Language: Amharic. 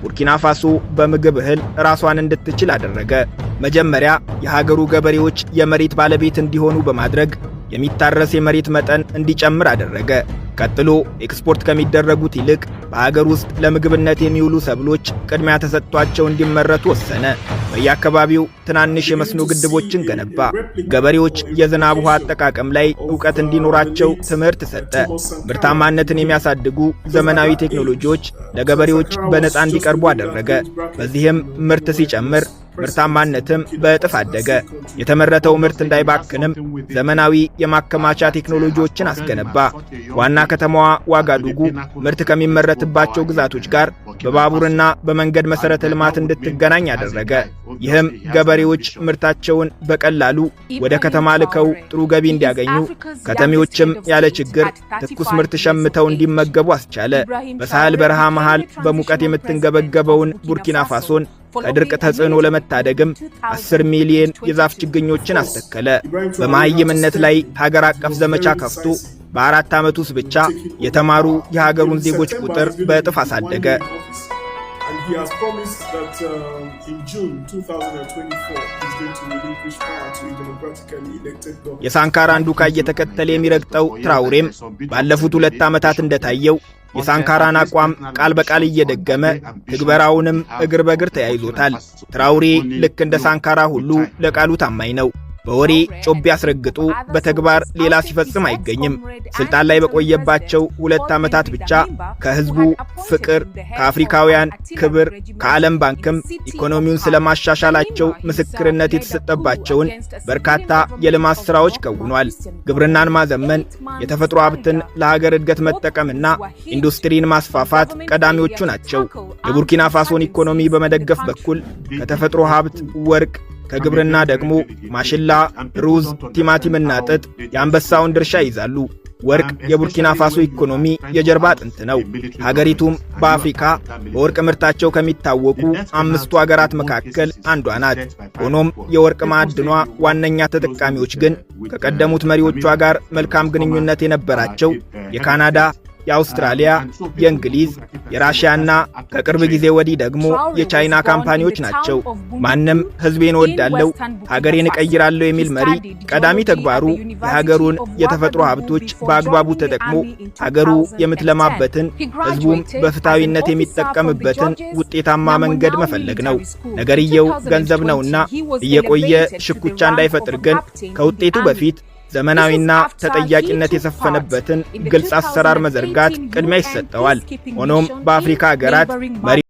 ቡርኪና ፋሶ በምግብ እህል ራሷን እንድትችል አደረገ። መጀመሪያ የሀገሩ ገበሬዎች የመሬት ባለቤት እንዲሆኑ በማድረግ የሚታረስ የመሬት መጠን እንዲጨምር አደረገ። ቀጥሎ ኤክስፖርት ከሚደረጉት ይልቅ በሀገር ውስጥ ለምግብነት የሚውሉ ሰብሎች ቅድሚያ ተሰጥቷቸው እንዲመረቱ ወሰነ። በየአካባቢው ትናንሽ የመስኖ ግድቦችን ገነባ። ገበሬዎች የዝናብ ውሃ አጠቃቀም ላይ ዕውቀት እንዲኖራቸው ትምህርት ሰጠ። ምርታማነትን የሚያሳድጉ ዘመናዊ ቴክኖሎጂዎች ለገበሬዎች በነፃ እንዲቀርቡ አደረገ። በዚህም ምርት ሲጨምር ምርታማነትም በእጥፍ አደገ። የተመረተው ምርት እንዳይባክንም ዘመናዊ የማከማቻ ቴክኖሎጂዎችን አስገነባ። ዋና ከተማዋ ዋጋዱጉ ምርት ከሚመረትባቸው ግዛቶች ጋር በባቡርና በመንገድ መሰረተ ልማት እንድትገናኝ አደረገ። ይህም ገበሬዎች ምርታቸውን በቀላሉ ወደ ከተማ ልከው ጥሩ ገቢ እንዲያገኙ፣ ከተሜዎችም ያለ ችግር ትኩስ ምርት ሸምተው እንዲመገቡ አስቻለ። በሳህል በረሃ መሃል በሙቀት የምትንገበገበውን ቡርኪና ፋሶን ከድርቅ ተጽዕኖ ለመታደግም 10 ሚሊዮን የዛፍ ችግኞችን አስተከለ። በመሃይምነት ላይ ሀገር አቀፍ ዘመቻ ከፍቶ በ4 ዓመት ውስጥ ብቻ የተማሩ የሀገሩን ዜጎች ቁጥር በእጥፍ አሳደገ። የሳንካራን ዱካ እየተከተለ የሚረግጠው ትራውሬም ባለፉት 2 ዓመታት እንደታየው የሳንካራን አቋም ቃል በቃል እየደገመ ትግበራውንም እግር በእግር ተያይዞታል። ትራውሬ ልክ እንደ ሳንካራ ሁሉ ለቃሉ ታማኝ ነው። በወሬ ጮቤ አስረግጦ በተግባር ሌላ ሲፈጽም አይገኝም። ስልጣን ላይ በቆየባቸው 2 ዓመታት ብቻ ከህዝቡ ፍቅር፣ ከአፍሪካውያን ክብር፣ ከዓለም ባንክም ኢኮኖሚውን ስለማሻሻላቸው ምስክርነት የተሰጠባቸውን በርካታ የልማት ሥራዎች ከውኗል። ግብርናን ማዘመን፣ የተፈጥሮ ሀብትን ለሀገር እድገት መጠቀምና ኢንዱስትሪን ማስፋፋት ቀዳሚዎቹ ናቸው። የቡርኪና ፋሶን ኢኮኖሚ በመደገፍ በኩል ከተፈጥሮ ሀብት ወርቅ፣ ከግብርና ደግሞ ማሽላ፣ ሩዝ፣ ቲማቲምና ጥጥ የአንበሳውን ድርሻ ይዛሉ። ወርቅ የቡርኪና ፋሶ ኢኮኖሚ የጀርባ አጥንት ነው። ሀገሪቱም በአፍሪካ በወርቅ ምርታቸው ከሚታወቁ 5ቱ ሀገራት መካከል አንዷ ናት። ሆኖም የወርቅ ማዕድኗ ዋነኛ ተጠቃሚዎች ግን ከቀደሙት መሪዎቿ ጋር መልካም ግንኙነት የነበራቸው የካናዳ፣ የአውስትራሊያ፣ የእንግሊዝ፣ የራሽያና ከቅርብ ጊዜ ወዲህ ደግሞ የቻይና ካምፓኒዎች ናቸው። ማንም ሕዝቤን እወዳለሁ፣ ሀገሬን እቀይራለሁ የሚል መሪ ቀዳሚ ተግባሩ የሀገሩን የተፈጥሮ ሀብቶች በአግባቡ ተጠቅሞ ሀገሩ የምትለማበትን፣ ሕዝቡም በፍትሃዊነት የሚጠቀምበትን ውጤታማ መንገድ መፈለግ ነው። ነገርየው ገንዘብ ነውና እየቆየ ሽኩቻ እንዳይፈጥር ግን ከውጤቱ በፊት ዘመናዊና ተጠያቂነት የሰፈነበትን ግልጽ አሰራር መዘርጋት ቅድሚያ ይሰጠዋል። ሆኖም በአፍሪካ ሀገራት መሪ